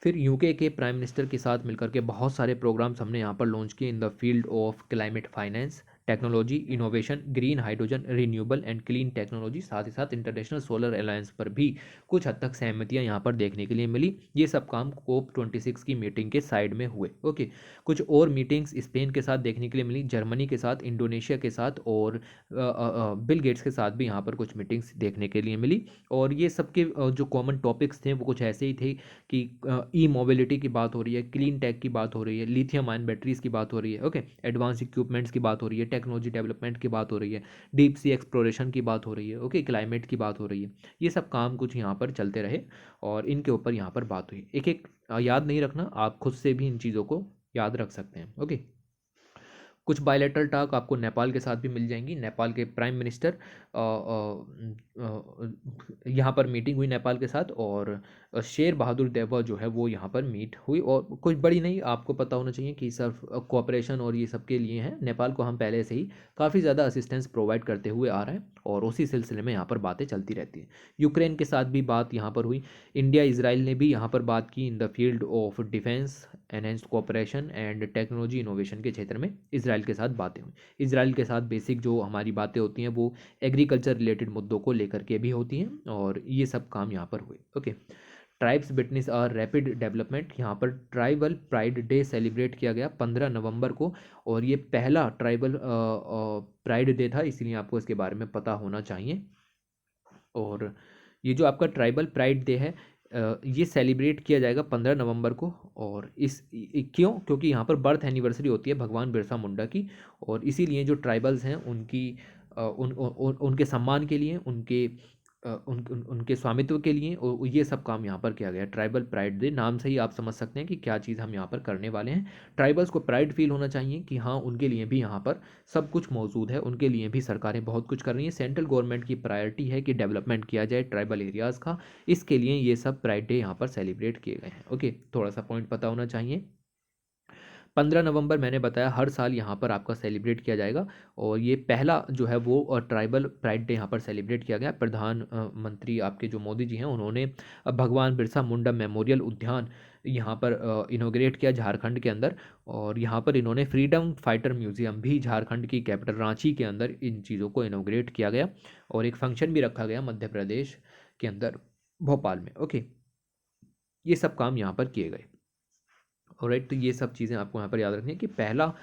फिर UK के प्राइम मिनिस्टर के साथ मिलकर के बहुत सारे प्रोग्राम्स हमने यहाँ पर लॉन्च किए in the field of climate finance, technology, innovation, green hydrogen, renewable and clean technology. साथ ही साथ इंटरनेशनल सोलर अलायंस पर भी कुछ हद तक सहमतियाँ यहाँ पर देखने के लिए मिली। ये सब काम COP26 की मीटिंग के साइड में हुए। ओके, कुछ और मीटिंग्स स्पेन के साथ देखने के लिए मिली, जर्मनी के साथ, इंडोनेशिया के साथ और बिल गेट्स के साथ भी यहाँ पर कुछ मीटिंग्स देखने के लिए मिली। और ये सबके जो कॉमन टॉपिक्स थे वो कुछ ऐसे ही थे कि ई मोबिलिटी की बात हो रही है, क्लीन टेक की बात हो रही है, लिथियम आयन बैटरीज की बात हो रही है, ओके, एडवांस इक्विपमेंट्स की बात हो रही है, टेक्नोलॉजी डेवलपमेंट की बात हो रही है, डीप सी एक्सप्लोरेशन की बात हो रही है, ओके, क्लाइमेट की बात हो रही है। ये सब काम कुछ यहाँ पर चलते रहे और इनके ऊपर यहाँ पर बात हुई। एक एक याद नहीं रखना, आप खुद से भी इन चीज़ों को याद रख सकते हैं। ओके, कुछ बायलैटरल टॉक आपको नेपाल के साथ भी मिल जाएंगी। नेपाल के प्राइम मिनिस्टर यहाँ पर मीटिंग हुई नेपाल के साथ और शेर बहादुर देवा जो है वो यहाँ पर मीट हुई। और कुछ बड़ी नहीं, आपको पता होना चाहिए कि सिर्फ कोऑपरेशन और ये सब के लिए हैं। नेपाल को हम पहले से ही काफ़ी ज़्यादा असिस्टेंस प्रोवाइड करते हुए आ रहे हैं और उसी सिलसिले में यहाँ पर बातें चलती रहती हैं। यूक्रेन के साथ भी बात यहाँ पर हुई। इंडिया इजराइल ने भी यहाँ पर बात की in the field of defence, enhanced cooperation and technology innovation के क्षेत्र में इजराइल के साथ बातें हुई। इजराइल के साथ बेसिक जो हमारी बातें होती हैं वो एग्रीकल्चर रिलेटेड मुद्दों को लेकर के भी होती हैं और ये सब काम यहाँ पर हुए। Okay, tribes witness a rapid development. यहाँ पर ट्राइबल प्राइड डे सेलिब्रेट किया गया 15 नवंबर को और ये पहला ट्राइबल प्राइड डे था, इसीलिए आपको इसके बारे में पता होना चाहिए। और ये जो आपका ट्राइबल प्राइड डे है ये सेलिब्रेट किया जाएगा 15 नवंबर को। और क्यों? क्योंकि यहाँ पर बर्थ एनिवर्सरी होती है भगवान बिरसा मुंडा की और इसीलिए जो ट्राइबल्स हैं उनकी उनके सम्मान के लिए, उनके स्वामित्व के लिए और ये सब काम यहाँ पर किया गया। ट्राइबल प्राइड डे नाम से ही आप समझ सकते हैं कि क्या चीज़ हम यहाँ पर करने वाले हैं। ट्राइबल्स को प्राइड फील होना चाहिए कि हाँ उनके लिए भी यहाँ पर सब कुछ मौजूद है, उनके लिए भी सरकारें बहुत कुछ कर रही हैं। सेंट्रल गवर्नमेंट की प्रायोरिटी है कि डेवलपमेंट किया जाए ट्राइबल एरियाज़ का, इसके लिए ये सब प्राइड डे यहाँ पर सेलिब्रेट किए गए हैं। ओके, थोड़ा सा पॉइंट पता होना चाहिए। 15 नवंबर मैंने बताया हर साल यहाँ पर आपका सेलिब्रेट किया जाएगा और ये पहला जो है वो ट्राइबल प्राइड डे यहाँ पर सेलिब्रेट किया गया। प्रधानमंत्री आपके जो मोदी जी हैं उन्होंने भगवान बिरसा मुंडा मेमोरियल उद्यान यहाँ पर इनोग्रेट किया झारखंड के अंदर और यहाँ पर इन्होंने फ्रीडम फाइटर म्यूजियम भी झारखंड की कैपिटल रांची के अंदर इन चीज़ों को इनोग्रेट किया गया और एक फंक्शन भी रखा गया मध्य प्रदेश के अंदर भोपाल में। ओके, ये सब काम यहाँ पर किए गए। ऑलराइट, तो ये सब चीज़ें आपको यहाँ पर याद रखनी है कि पहला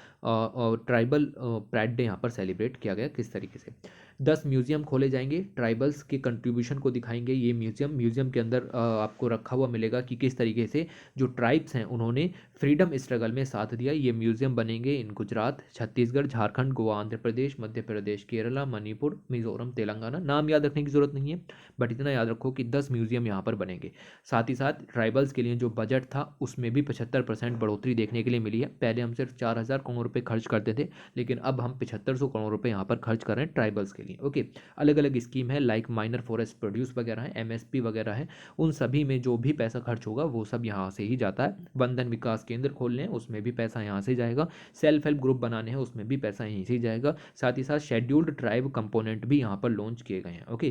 ट्राइबल प्राइड डे यहाँ पर सेलिब्रेट किया गया किस तरीके से। 10 म्यूज़ियम खोले जाएंगे, ट्राइबल्स के कंट्रीब्यूशन को दिखाएंगे। ये म्यूज़ियम के अंदर आपको रखा हुआ मिलेगा कि किस तरीके से जो ट्राइब्स हैं उन्होंने फ्रीडम स्ट्रगल में साथ दिया। ये म्यूज़ियम बनेंगे इन गुजरात, छत्तीसगढ़, झारखंड, गोवा, आंध्र प्रदेश, मध्य प्रदेश, केरला, मणिपुर, मिजोरम, तेलंगाना। नाम याद रखने की ज़रूरत नहीं है बट इतना याद रखो कि 10 म्यूज़ियम यहाँ पर बनेंगे। साथ ही साथ ट्राइबल्स के लिए जो बजट था उसमें भी 75% बढ़ोतरी देखने के लिए मिली है। पहले हम सिर्फ 4000 करोड़ रुपये खर्च करते थे लेकिन अब हम 7500 करोड़ रुपये यहाँ पर खर्च कर रहे हैं ट्राइबल्स के लिए। ओके, अलग अलग स्कीम है लाइक माइनर फॉरेस्ट प्रोड्यूस वगैरह है, MSP वगैरह है, उन सभी में जो भी पैसा खर्च होगा वो सब यहाँ से ही जाता है। वंदन विकास केंद्र खोलने हैं उसमें भी पैसा यहाँ से जाएगा, सेल्फ हेल्प ग्रुप बनाने हैं उसमें भी पैसा यहीं से जाएगा। साथ ही साथ शेड्यूल्ड ट्राइब कंपोनेंट भी यहाँ पर लॉन्च किए गए हैं। ओके,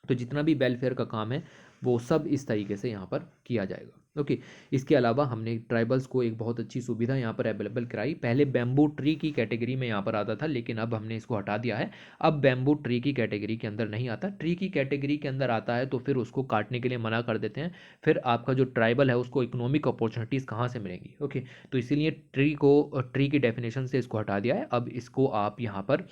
तो जितना भी वेलफेयर का काम है वो सब इस तरीके से यहाँ पर किया जाएगा। ओके, इसके अलावा हमने ट्राइबल्स को एक बहुत अच्छी सुविधा यहाँ पर अवेलेबल कराई। पहले बैम्बू ट्री की कैटेगरी में यहाँ पर आता था लेकिन अब हमने इसको हटा दिया है। अब बैम्बू ट्री की कैटेगरी के अंदर नहीं आता, ट्री की कैटेगरी के अंदर आता है तो फिर उसको काटने के लिए मना कर देते हैं। फिर आपका जो ट्राइबल है उसको इकोनॉमिक अपॉर्चुनिटीज़ कहाँ से मिलेंगी। ओके, तो इसीलिए ट्री की डेफिनेशन से इसको हटा दिया है। अब इसको आप यहाँ पर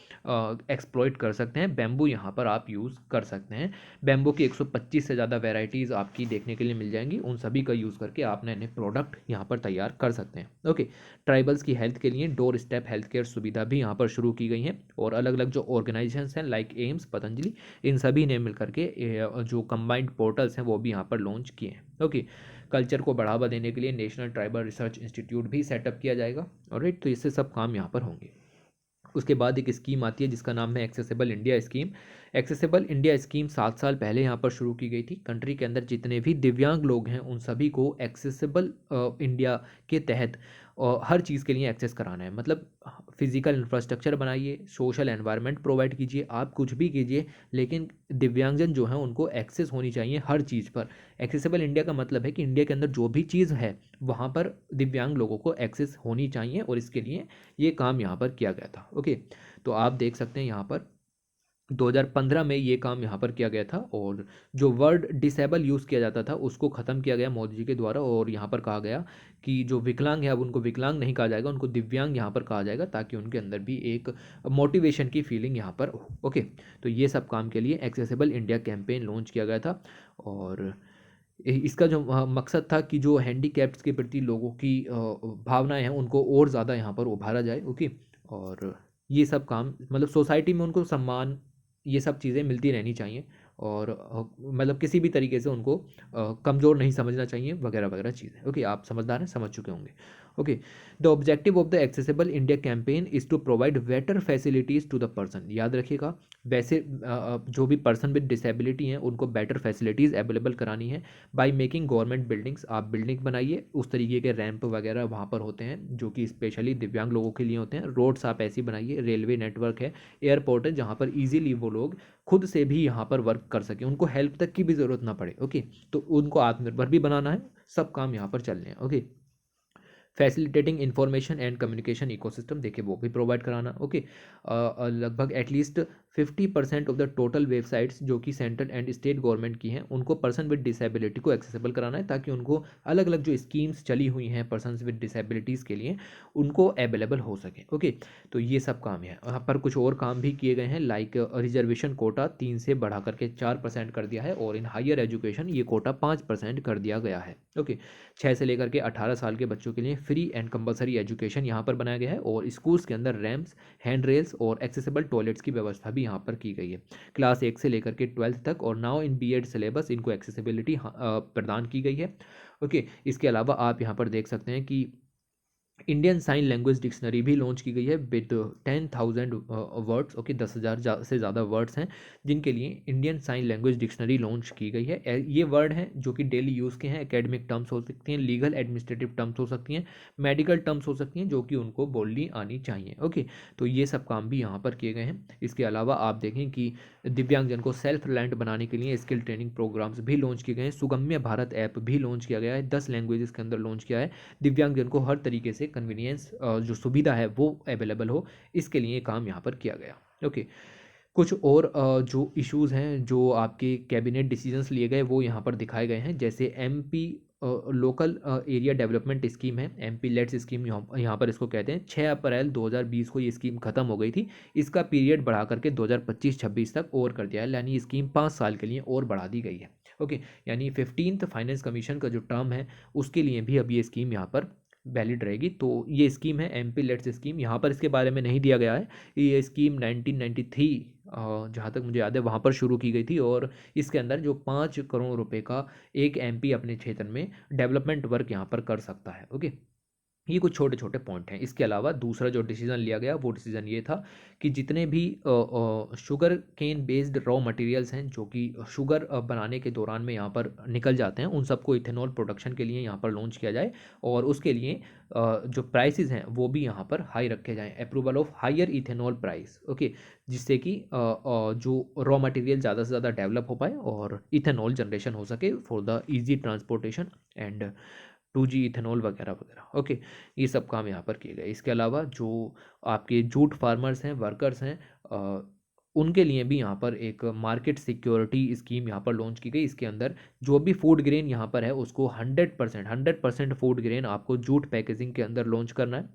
एक्सप्लॉइट कर सकते हैं, बैम्बू यहाँ पर आप यूज़ कर सकते हैं। बैम्बू की 125 से ज़्यादा वेराइटीज़ आपकी देखने के लिए मिल जाएंगी, उन सभी का यूज़ करके आप नए नए प्रोडक्ट यहाँ पर तैयार कर सकते हैं। ओके, ट्राइबल्स की हेल्थ के लिए डोर स्टेप हेल्थ केयर सुविधा भी यहाँ पर शुरू की गई हैं, और अलग अलग जो ऑर्गेनाइजेशंस हैं लाइक एम्स, पतंजलि, इन सभी ने मिल करके जो कंबाइंड पोर्टल्स हैं वो भी यहाँ पर लॉन्च किए हैं। ओके, कल्चर को बढ़ावा देने के लिए नेशनल ट्राइबल रिसर्च इंस्टीट्यूट भी सेटअप किया जाएगा। ऑलराइट, तो इससे सब काम यहाँ पर होंगे। उसके बाद एक स्कीम आती है जिसका नाम है accessible India scheme. Accessible India scheme 7 साल पहले यहाँ पर शुरू की गई थी। कंट्री के अंदर जितने भी दिव्यांग लोग हैं उन सभी को एक्सेसिबल इंडिया के तहत हर चीज़ के लिए एक्सेस कराना है। मतलब फिजिकल इंफ्रास्ट्रक्चर बनाइए, सोशल एनवायरनमेंट प्रोवाइड कीजिए, आप कुछ भी कीजिए, लेकिन दिव्यांगजन जो हैं उनको एक्सेस होनी चाहिए हर चीज़ पर। एक्सेसिबल इंडिया का मतलब है कि इंडिया के अंदर जो भी चीज़ है वहाँ पर दिव्यांग लोगों को एक्सेस होनी चाहिए, और इसके लिए ये काम यहाँ पर किया गया था। ओके, तो आप देख सकते हैं यहाँ पर 2015 में ये काम यहाँ पर किया गया था, और जो वर्ड डिसेबल यूज़ किया जाता था उसको ख़त्म किया गया मोदी जी के द्वारा, और यहाँ पर कहा गया कि जो विकलांग है अब उनको विकलांग नहीं कहा जाएगा, उनको दिव्यांग यहाँ पर कहा जाएगा, ताकि उनके अंदर भी एक मोटिवेशन की फीलिंग यहाँ पर हो। ओके, तो ये सब काम के लिए एक्सेसिबल इंडिया कैंपेन लॉन्च किया गया था, और इसका जो मकसद था कि जो हैंडीकैप्स के प्रति लोगों की भावनाएं हैं उनको और ज़्यादा यहाँ पर उभारा जाए। ओके, और ये सब काम मतलब सोसाइटी में उनको सम्मान, ये सब चीज़ें मिलती रहनी चाहिए, और मतलब किसी भी तरीके से उनको कमज़ोर नहीं समझना चाहिए, वगैरह वगैरह चीज़ें। ओके, आप समझदार हैं, समझ चुके होंगे। Okay, the objective of the accessible India campaign is to provide better facilities to the person. याद रखिएगा, वैसे जो भी पर्सन विद डिसेबिलिटी हैं उनको बेटर फैसिलिटीज़ अवेलेबल करानी है बाय मेकिंग गवर्नमेंट बिल्डिंग्स। आप बिल्डिंग बनाइए, उस तरीके के रैंप वगैरह वहाँ पर होते हैं जो कि स्पेशली दिव्यांग लोगों के लिए होते हैं। रोड्स आप ऐसी बनाइए, रेलवे नेटवर्क है, एयरपोर्ट है, जहाँ पर ईजिली वो लोग खुद से भी यहाँ पर वर्क कर सकें, उनको हेल्प तक की भी ज़रूरत ना पड़े। ओके, तो उनको आत्मनिर्भर भी बनाना है, सब काम यहाँ पर चल रहे हैं। Okay, facilitating information and communication ecosystem, देखिए वो भी प्रोवाइड कराना। ओके, लगभग at least 50% of the total websites जो कि सेंट्रल एंड स्टेट गवर्नमेंट की हैं उनको पर्सन विद डिसेबिलिटी को एक्सेसिबल कराना है, ताकि उनको अलग अलग जो स्कीम्स चली हुई हैं पर्सन विद डिसेबिलिटीज़ के लिए उनको अवेलेबल हो सके। ओके, तो ये सब काम है। यहाँ पर कुछ और काम भी किए गए हैं, लाइक रिजर्वेशन कोटा 3 से बढ़ा करके 4% कर दिया है, और इन हायर एजुकेशन ये कोटा 5% कर दिया गया है। ओके, 6 से लेकर के 18 साल के बच्चों के लिए फ्री एंड कंपलसरी एजुकेशन यहाँ पर बनाया गया है, और स्कूल्स के अंदर रैम्प्स, हैंड रेल्स और एक्सेसिबल टॉयलेट्स की व्यवस्था भी यहाँ पर की गई है। क्लास 1 से लेकर के 12th तक, और नाउ इन बीएड सिलेबस इनको एक्सेसिबिलिटी प्रदान की गई है। ओके, इसके अलावा आप यहाँ पर देख सकते हैं कि इंडियन साइन लैंग्वेज डिक्शनरी भी लॉन्च की गई है विद 10,000 वर्ड्स। ओके, 10,000 से ज़्यादा वर्ड्स हैं जिनके लिए Indian sign language dictionary launch की गई है। ये वर्ड हैं जो कि डेली यूज़ के हैं, एकेडमिक टर्म्स हो सकती हैं, लीगल एडमिनिस्ट्रेटिव टर्म्स हो सकती हैं, मेडिकल टर्म्स हो सकती हैं, जो कि उनको बोलनी आनी चाहिए। ओके, तो ये सब काम भी यहाँ पर किए गए हैं। इसके अलावा आप देखें कि दिव्यांगजन को सेल्फ रिलायंट बनाने के लिए स्किल ट्रेनिंग प्रोग्राम्स भी लॉन्च किए गए हैं। सुगम्य भारत ऐप भी लॉन्च किया गया है, 10 लैंग्वेजेस के अंदर लॉन्च किया है। दिव्यांगजन को हर तरीके से कन्वीनियंस जो सुविधा है वो अवेलेबल हो, इसके लिए काम यहाँ पर किया गया। ओके, कुछ और जो इश्यूज़ हैं जो आपके कैबिनेट डिसीजंस लिए गए वो यहाँ पर दिखाए गए हैं, जैसे MP local area development scheme है, एमपी लेट्स स्कीम यहाँ पर इसको कहते हैं। 6 अप्रैल 2020 को ये स्कीम खत्म हो गई थी, इसका पीरियड बढ़ा करके 2025-26 तक और कर दिया है, यानी स्कीम 5 साल के लिए और बढ़ा दी गई है। ओके, यानी 15th फाइनेंस कमीशन का जो टर्म है उसके लिए भी अब ये स्कीम यहाँ पर वैलिड रहेगी। तो ये स्कीम है एमपी लेट्स स्कीम, यहाँ पर इसके बारे में नहीं दिया गया है। ये स्कीम 1993 जहाँ तक मुझे याद है वहाँ पर शुरू की गई थी, और इसके अंदर जो 5 करोड़ रुपए का एक एमपी अपने क्षेत्र में डेवलपमेंट वर्क यहाँ पर कर सकता है। ओके, ये कुछ छोटे छोटे पॉइंट हैं। इसके अलावा दूसरा जो डिसीजन लिया गया वो डिसीजन ये था कि जितने भी sugarcane based raw materials हैं जो कि शुगर बनाने के दौरान में यहाँ पर निकल जाते हैं, उन सबको इथेनॉल प्रोडक्शन के लिए यहाँ पर लॉन्च किया जाए, और उसके लिए जो प्राइसेस हैं वो भी यहाँ पर हाई रखे जाएँ, approval of higher ethanol price. Okay, जिससे कि जो रॉ मटेरियल ज़्यादा से ज़्यादा डेवलप हो पाए और इथेनॉल जनरेशन हो सके for the easy transportation and 2G ethanol वगैरह वगैरह। ओके, ये सब काम यहाँ पर किए गए। इसके अलावा जो आपके जूट फार्मर्स हैं, वर्कर्स हैं, उनके लिए भी यहाँ पर एक मार्केट सिक्योरिटी स्कीम यहाँ पर लॉन्च की गई। इसके अंदर जो भी फूड ग्रेन यहाँ पर है उसको 100% फूड ग्रेन आपको जूट पैकेजिंग के अंदर लॉन्च करना है,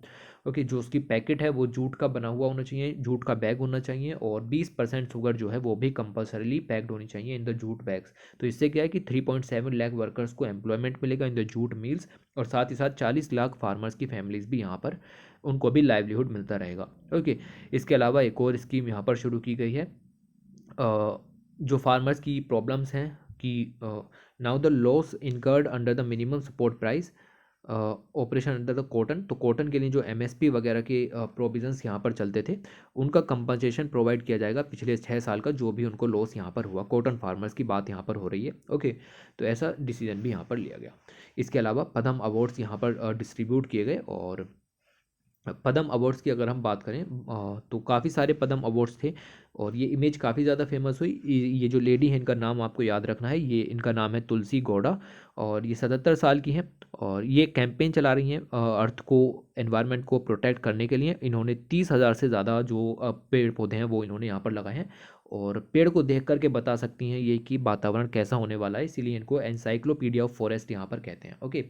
ओके, जो उसकी पैकेट है वो जूट का बना हुआ होना चाहिए, जूट का बैग होना चाहिए, और 20% शुगर जो है वो भी कंपलसरीली पैक्ड होनी चाहिए इन द जूट बैग्स। तो इससे क्या है कि 3.7 लाख वर्कर्स को एम्प्लॉयमेंट मिलेगा इन द जूट मिल्स, और साथ ही साथ 40 लाख फार्मर्स की फैमिलीज भी यहाँ पर, उनको भी लाइवलीहुड मिलता रहेगा। ओके, इसके अलावा एक और स्कीम यहाँ पर शुरू की गई है, जो फार्मर्स की प्रॉब्लम्स हैं कि now the loss incurred under the minimum support price operation under the cotton, तो कॉटन के लिए जो एमएसपी वगैरह के प्रोविजंस यहाँ पर चलते थे, उनका कंपनसेशन प्रोवाइड किया जाएगा पिछले 6 साल का जो भी उनको लॉस यहाँ पर हुआ, कॉटन फार्मर्स की बात यहाँ पर हो रही है। ओके, तो ऐसा डिसीजन भी यहाँ पर लिया गया। इसके अलावा पद्म अवार्ड्स यहाँ पर डिस्ट्रीब्यूट किए गए, और पद्म अवार्ड्स की अगर हम बात करें तो काफ़ी सारे पद्म अवार्ड्स थे, और ये इमेज काफ़ी ज़्यादा फेमस हुई। ये जो लेडी है इनका नाम आपको याद रखना है, ये इनका नाम है तुलसी गौड़ा, और ये 77 साल की हैं, और ये कैंपेन चला रही हैं अर्थ को, एनवायरनमेंट को प्रोटेक्ट करने के लिए। इन्होंने 30,000 से ज़्यादा जो पेड़ पौधे हैं वो इन्होंने यहाँ पर लगाए हैं, और पेड़ को देख करके बता सकती हैं ये कि वातावरण कैसा होने वाला है, इसीलिए इनको एनसाइक्लोपीडिया ऑफ फॉरेस्ट यहाँ पर कहते हैं। ओके,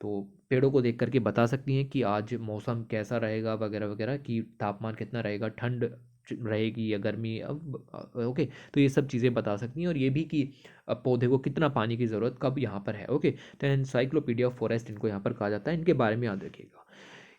तो पेड़ों को देख करके बता सकती हैं कि आज मौसम कैसा रहेगा वगैरह वगैरह, कि तापमान कितना रहेगा, ठंड रहेगी या गर्मी, अब ओके, तो ये सब चीज़ें बता सकती हैं, और ये भी कि पौधे को कितना पानी की ज़रूरत कब यहाँ पर है। ओके, तो एनसाइक्लोपीडिया ऑफ फॉरेस्ट इनको यहाँ पर कहा जाता है, इनके बारे में याद रखिएगा।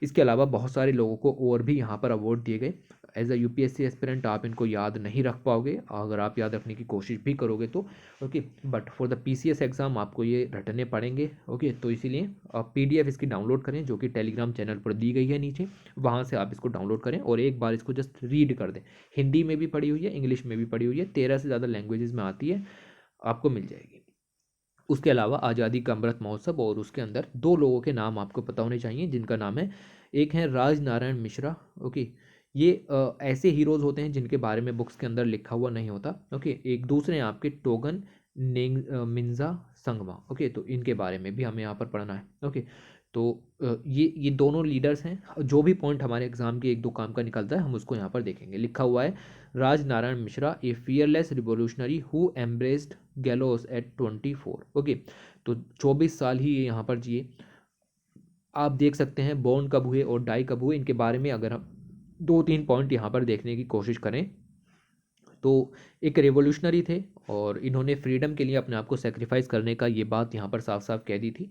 इसके अलावा बहुत सारे लोगों को और भी यहाँ पर अवार्ड दिए गए। एज अ यूपीएससी एस्पिरेंट आप इनको याद नहीं रख पाओगे, अगर आप याद रखने की कोशिश भी करोगे तो। Okay, but for the PCS exam आपको ये रटने पड़ेंगे। ओके, तो इसीलिए आप पीडीएफ इसकी डाउनलोड करें, जो कि टेलीग्राम चैनल पर दी गई है नीचे, वहाँ से आप इसको डाउनलोड करें और एक बार इसको जस्ट रीड कर दें। हिंदी में भी पढ़ी हुई है, इंग्लिश में भी पढ़ी हुई है, 13 से ज़्यादा लैंग्वेजेस में आती है, आपको मिल जाएगी। उसके अलावा आज़ादी का अमृत महोत्सव, और उसके अंदर 2 लोगों के नाम आपको पता होने चाहिए जिनका नाम है, एक है राज नारायण मिश्रा। ओके, ये ऐसे हीरोज़ होते हैं जिनके बारे में बुक्स के अंदर लिखा हुआ नहीं होता। ओके, एक दूसरे हैं आपके टोगन मिंजा संगमा। ओके, तो इनके बारे में भी हमें यहाँ पर पढ़ना है। ओके, तो ये दोनों लीडर्स हैं। जो भी पॉइंट हमारे एग्जाम के 1-2 काम का निकलता है हम उसको यहाँ पर देखेंगे। लिखा हुआ है Raj Narayan Mishra, a fearless revolutionary who embraced gallows at 24। Okay, तो 24 साल ही ये यहाँ पर जिए। आप देख सकते हैं बॉर्न कब हुए और डाई कब हुए, इनके बारे में अगर हम 2-3 पॉइंट यहाँ पर देखने की कोशिश करें तो एक रेवोल्यूशनरी थे, और इन्होंने फ्रीडम के लिए अपने आप को सेक्रीफाइस करने का ये बात यहाँ पर साफ साफ कह दी थी।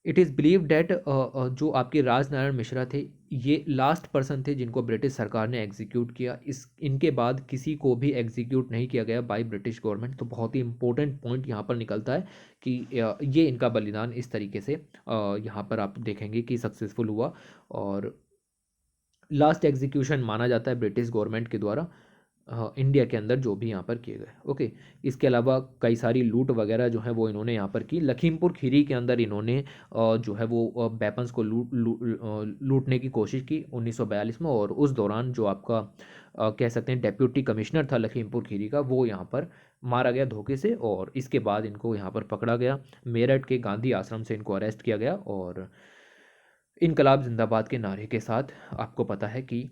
इट इज़ बिलीव डैट जो आपके राज नारायण मिश्रा थे, ये लास्ट पर्सन थे जिनको ब्रिटिश सरकार ने एग्जीक्यूट किया। इनके बाद किसी को भी एग्जीक्यूट नहीं किया गया बाय ब्रिटिश गवर्नमेंट। तो बहुत ही इंपॉर्टेंट पॉइंट यहाँ पर निकलता है कि ये इनका बलिदान इस तरीके से यहाँ पर आप देखेंगे कि सक्सेसफुल हुआ, और लास्ट एग्जीक्यूशन माना जाता है ब्रिटिश गवर्नमेंट के द्वारा इंडिया के अंदर जो भी यहाँ पर किए गए। ओके, इसके अलावा कई सारी लूट वगैरह जो है वो इन्होंने यहाँ पर की। लखीमपुर खीरी के अंदर इन्होंने जो है वो वेपन्स को लूटने की कोशिश की 1942 में, और उस दौरान जो आपका कह सकते हैं डेप्यूटी कमिश्नर था लखीमपुर खीरी का, वो यहाँ पर मारा गया धोखे से, और इसके बाद इनको यहाँ पर पकड़ा गया। मेरठ के गांधी आश्रम से इनको अरेस्ट किया गया, और इनकलाब जिंदाबाद के नारे के साथ आपको पता है कि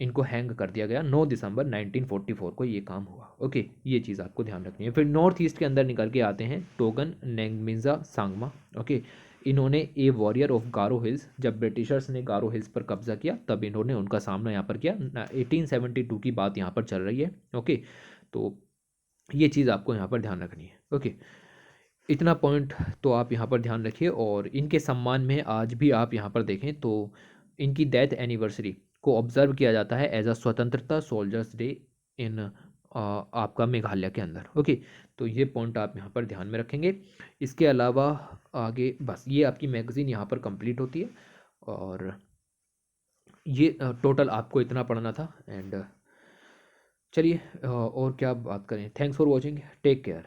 इनको हैंग कर दिया गया। 9 दिसंबर 1944 को ये काम हुआ। ओके, ये चीज़ आपको ध्यान रखनी है। फिर नॉर्थ ईस्ट के अंदर निकल के आते हैं टोगन नेंगमिंजा सांगमा। ओके, इन्होंने ए वॉरियर ऑफ गारो हिल्स, जब ब्रिटिशर्स ने गारो हिल्स पर कब्जा किया तब इन्होंने उनका सामना यहाँ पर किया। 1872 की बात यहाँ पर चल रही है। ओके, तो ये चीज़ आपको यहाँ पर ध्यान रखनी है। ओके, इतना पॉइंट तो आप यहाँ पर ध्यान रखिए, और इनके सम्मान में आज भी आप यहाँ पर देखें तो इनकी डेथ एनिवर्सरी को ऑब्जर्व किया जाता है एज अ स्वतंत्रता सोल्जर्स डे इन आपका मेघालय के अंदर। ओके, तो ये पॉइंट आप यहाँ पर ध्यान में रखेंगे। इसके अलावा आगे बस ये आपकी मैगज़ीन यहाँ पर कंप्लीट होती है, और ये टोटल आपको इतना पढ़ना था। एंड चलिए और क्या बात करें। Thanks for watching, take care.